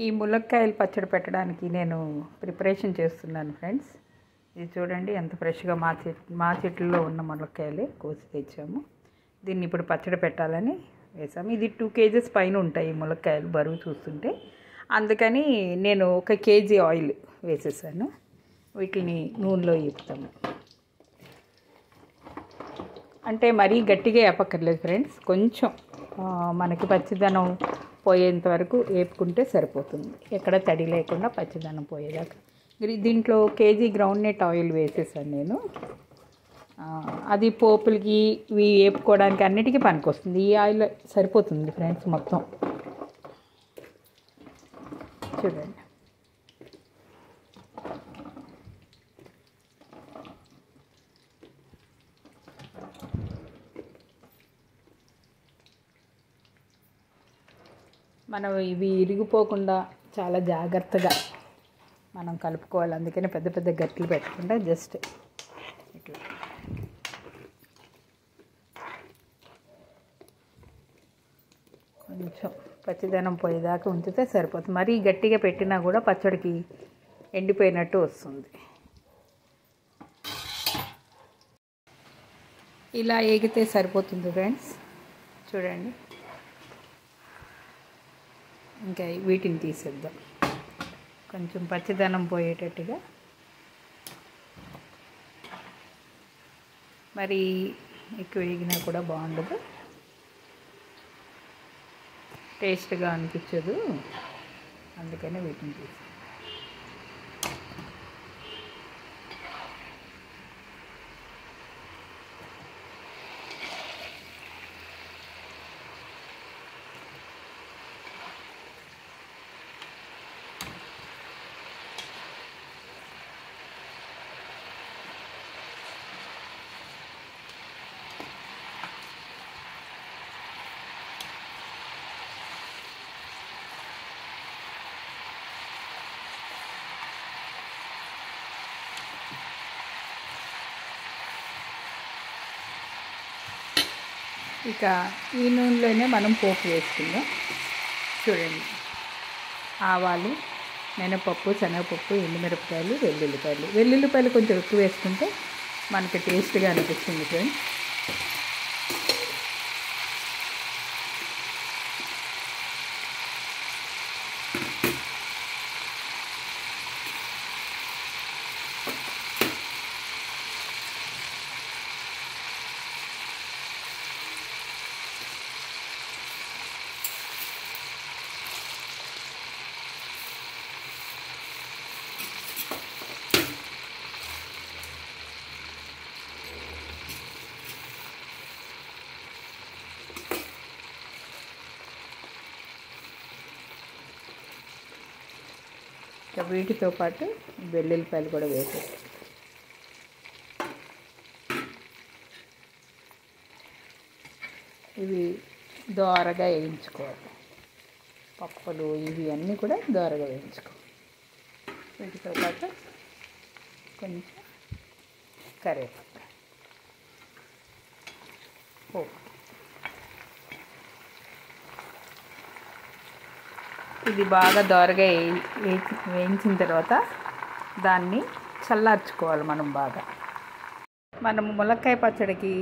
ఈ ములక్కాయలు పచ్చడి పెట్టడానికి నేను ప్రిపరేషన్ చేస్తున్నాను ఫ్రెండ్స్. ఇది చూడండి ఎంత ఫ్రెష్గా మా చెట్లలో ఉన్న ములక్కాయలే కోసి తెచ్చాము. దీన్ని ఇప్పుడు పచ్చడి పెట్టాలని వేసాము. ఇది 2 kgs పైన ఉంటాయి ఈ ములక్కాయలు బరువు చూస్తుంటే. అందుకని నేను 1 kg ఆయిల్ వేసేసాను. వీటిని నూనెలో వేపుతాము. అంటే మరీ గట్టిగా వేపక్కర్లేదు ఫ్రెండ్స్, కొంచెం మనకి పచ్చిదనం పోయేంత వరకు వేపుకుంటే సరిపోతుంది. ఎక్కడ తడి లేకుండా పచ్చిదనం పోయేదాకా. దీంట్లో 1 kg గ్రౌండ్నట్ ఆయిల్ వేసేసాను నేను. అది పోపులకి ఇవి వేపుకోవడానికి అన్నిటికీ పనికొస్తుంది. ఈ ఆయిల్ సరిపోతుంది ఫ్రెండ్స్ మొత్తం. చూడండి, మనం ఇవి ఇరిగిపోకుండా చాలా జాగ్రత్తగా మనం కలుపుకోవాలి. అందుకని పెద్ద పెద్ద గట్లు పెట్టకుండా జస్ట్ ఇట్లా కొంచెం పచ్చిదనం పోయేదాకా ఉంచితే సరిపోతుంది. మరీ గట్టిగా పెట్టినా కూడా పచ్చడికి ఎండిపోయినట్టు వస్తుంది. ఇలా ఏగితే సరిపోతుంది ఫ్రెండ్స్. చూడండి, ఇంకా వీటిని తీసేద్దాం. కొంచెం పచ్చిదనం పోయేటట్టుగా. మరి ఎక్కువ వేగినా కూడా బాగుండదు, టేస్ట్గా అనిపించదు. అందుకని వీటిని తీసి ఇక ఈ నూనెలోనే మనం పోపు వేసుకుందాం. చూడండి, ఆవాలు, మినపప్పు, శనగపప్పు, ఎండుమిరపకాయలు, వెల్లుల్లిపాయలు కొంచెం ఎక్కువ వేసుకుంటే మనకి టేస్ట్గా అనిపిస్తుంది ఫ్రెండ్స్. వీటితో పాటు వెల్లుల్లిపాయలు కూడా వేసేసి ఇవి దోరగా వేయించుకోవాలి. పప్పులు ఇవి అన్నీ కూడా దోరగా వేయించుకోవాలి. వీటితో పాటు కొంచెం కరివేపాకు, పోపు. ఇది బాగా దోరగా వేయించిన తర్వాత దాన్ని చల్లార్చుకోవాలి మనం బాగా. మనం ములక్కాయ పచ్చడికి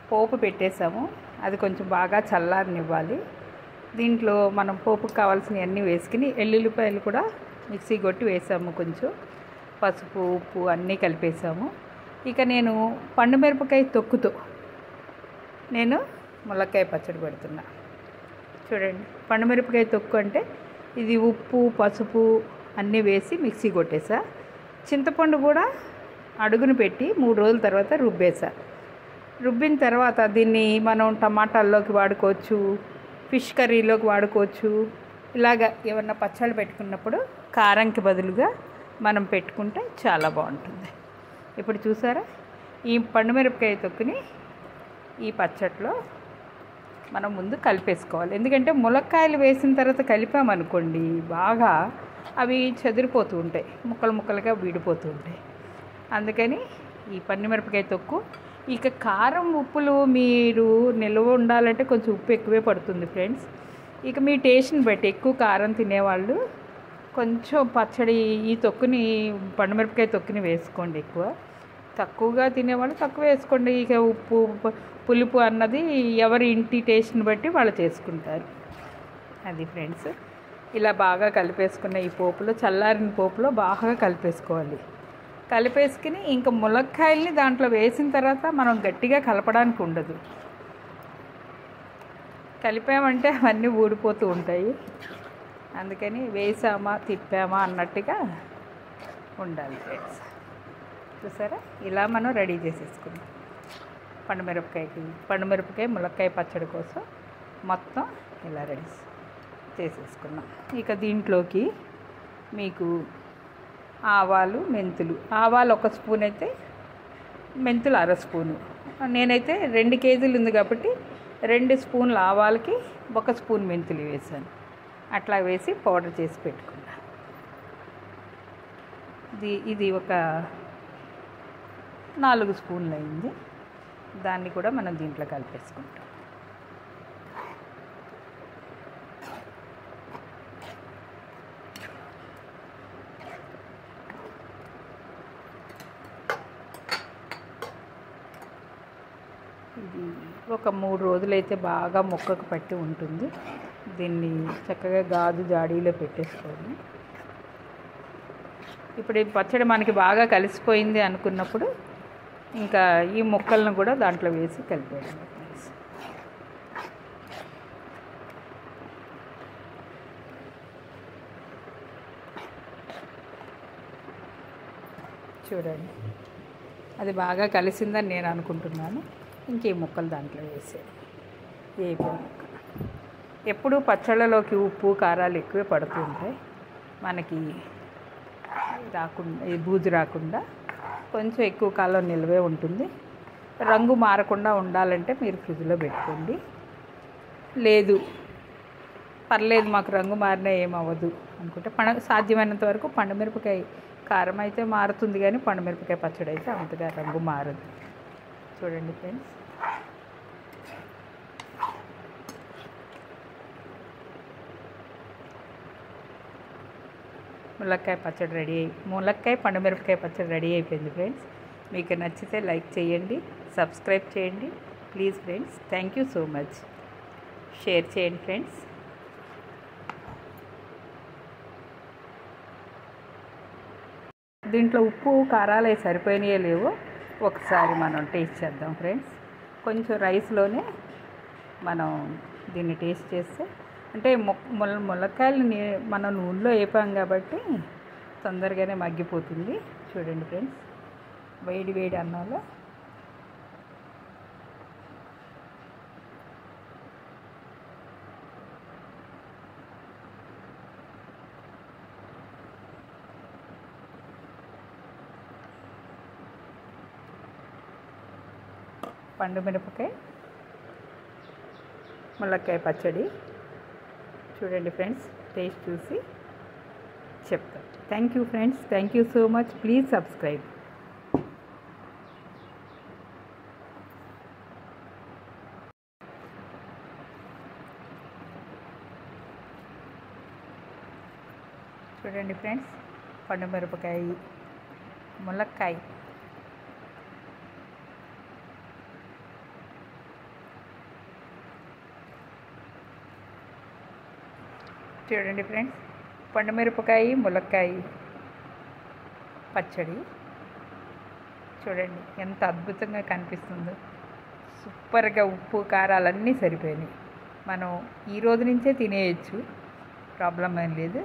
పోపు పెట్టేసాము, అది కొంచెం బాగా చల్లారనివ్వాలి. దీంట్లో మనం పోపుకు కావాల్సినవన్నీ వేసుకుని ఎల్లుల్లిపాయలు కూడా మిక్సీ కొట్టి వేసాము. కొంచెం పసుపు, ఉప్పు అన్నీ కలిపేసాము. ఇక నేను పండుమిరపకాయ తొక్కుతో నేను ములక్కాయ పచ్చడి పెడుతున్నా. చూడండి, పండుమిరపకాయ తొక్కు అంటే ఇది ఉప్పు, పసుపు అన్నీ వేసి మిక్సీ కొట్టేసా. చింతపండు కూడా అడుగును పెట్టి 3 రోజుల తర్వాత రుబ్బేసా. రుబ్బిన తర్వాత దీన్ని మనం టమాటాల్లోకి వాడుకోవచ్చు, ఫిష్ కర్రీలోకి వాడుకోవచ్చు. ఇలాగ ఏమన్నా పచ్చళ్ళు పెట్టుకున్నప్పుడు కారంకి బదులుగా మనం పెట్టుకుంటే చాలా బాగుంటుంది. ఇప్పుడు చూసారా, ఈ పండుమిరపకాయ తొక్కుని ఈ పచ్చట్లో మనం ముందు కలిపేసుకోవాలి. ఎందుకంటే ములక్కాయలు వేసిన తర్వాత కలిపామనుకోండి బాగా అవి చెదిరిపోతూ ఉంటాయి, ముక్కలు ముక్కలుగా విడిపోతూ ఉంటాయి. అందుకని ఈ పండుమిరపకాయ తొక్కు. ఇక కారం, ఉప్పులు మీరు నిల్వ ఉండాలంటే కొంచెం ఉప్పు ఎక్కువే పడుతుంది ఫ్రెండ్స్. ఇక మీ టేస్ట్ని బట్టి ఎక్కువ కారం తినేవాళ్ళు కొంచెం పచ్చడి ఈ తొక్కుని పండుమిరపకాయ తొక్కుని వేసుకోండి. ఎక్కువ తక్కువగా తినేవాళ్ళు తక్కువ వేసుకోండి. ఇక ఉప్పు పులుపు అన్నది ఎవరి ఇంటి టేస్ట్ని బట్టి వాళ్ళు చేసుకుంటారు. అది ఫ్రెండ్స్, ఇలా బాగా కలిపేసుకున్న ఈ పోపులో, చల్లారిన పోపులో బాగా కలిపేసుకోవాలి. కలిపేసుకుని ఇంకా ములక్కాయల్ని దాంట్లో వేసిన తర్వాత మనం గట్టిగా కలపడానికి ఉండదు. కలిపామంటే అవన్నీ ఊడిపోతూ ఉంటాయి. అందుకని వేసామా తిప్పామా అన్నట్టుగా ఉండాలి ఫ్రెండ్స్. చూసారా, ఇలా మనం రెడీ చేసేసుకున్నాం పండుమిరపకాయ ములక్కాయ పచ్చడి కోసం మొత్తం ఇలా రెడీ చేసేసుకున్నాం. ఇక దీంట్లోకి మీకు ఆవాలు, మెంతులు. ఆవాలు 1 స్పూన్ అయితే మెంతులు 1/2 స్పూను. నేనైతే 2 కేజీలు ఉంది కాబట్టి 2 స్పూన్ల ఆవాలకి 1 స్పూన్ మెంతులు వేసాను. అట్లా వేసి పౌడర్ చేసి పెట్టుకున్నా. ఇది ఒక 4 స్పూన్లు అయింది. దాన్ని కూడా మనం దీంట్లో కలిపేసుకుంటాం. ఇది ఒక 3 రోజులైతే బాగా ముక్కకు పట్టి ఉంటుంది. దీన్ని చక్కగా గాజు జాడీలో పెట్టేసుకోండి. ఇప్పుడు ఈ పచ్చడి మనకి బాగా కలిసిపోయింది అనుకున్నప్పుడు ఇంకా ఈ ముక్కలను కూడా దాంట్లో వేసి కలిపేయండి. చూడండి, అది బాగా కలిసిందని నేను అనుకుంటున్నాను. ఇంకే ముక్కలు దాంట్లో వేసేది ముక్క. ఎప్పుడూ పచ్చళ్ళలోకి ఉప్పు కారాలు ఎక్కువే పడుతూ ఉంటాయి. మనకి బూజు రాకుండా కొంచెం ఎక్కువ కాలం నిల్వే ఉంటుంది. రంగు మారకుండా ఉండాలంటే మీరు ఫ్రిడ్జ్లో పెట్టుకోండి. లేదు పర్లేదు మాకు రంగు మారినా ఏమవ్వదు అనుకుంటే సాధ్యమైనంత వరకు పండుమిరపకాయ కారం అయితే మారుతుంది, కానీ పండుమిరపకాయ పచ్చడి అయితే అంతగా రంగు మారదు. చూడండి ఫ్రెండ్స్, ములక్కాయ పండుమిరపకాయ పచ్చడి రెడీ అయిపోయింది ఫ్రెండ్స్. మీకు నచ్చితే లైక్ చేయండి, సబ్స్క్రైబ్ చేయండి please friends. Thank you so much. Share చేయండి ఫ్రెండ్స్. దీంట్లో ఉప్పు కారాలు సరిపోయినాయో లేవో ఒకసారి మనం టేస్ట్ చేద్దాం ఫ్రెండ్స్. కొంచెం రైస్లోనే మనం దీన్ని టేస్ట్ చేస్తే, అంటే ములక్కాయలు మనం నూనెలో వేపాం కాబట్టి తొందరగానే మగ్గిపోతుంది. చూడండి ఫ్రెండ్స్, వేడి వేడి అన్నంలో పండుమిరపకాయ ములక్కాయ పచ్చడి. చూడండి ఫ్రెండ్స్, టేస్ట్ చూసి చెప్తాను. Thank you friends, thank you so much. Please subscribe. చూడండి ఫ్రెండ్స్, పండుమిరపకాయ ములక్కాయ చూడండి ఫ్రెండ్స్, పండుమిరపకాయ ములక్కాయ పచ్చడి చూడండి ఎంత అద్భుతంగా కనిపిస్తుందో. సూపర్గా ఉప్పు కారాలన్నీ సరిపోయినాయి. మనం ఈ రోజు నుంచే తినేయచ్చు, ప్రాబ్లం ఏం లేదు.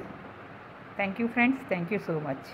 Thank you friends, thank you so much.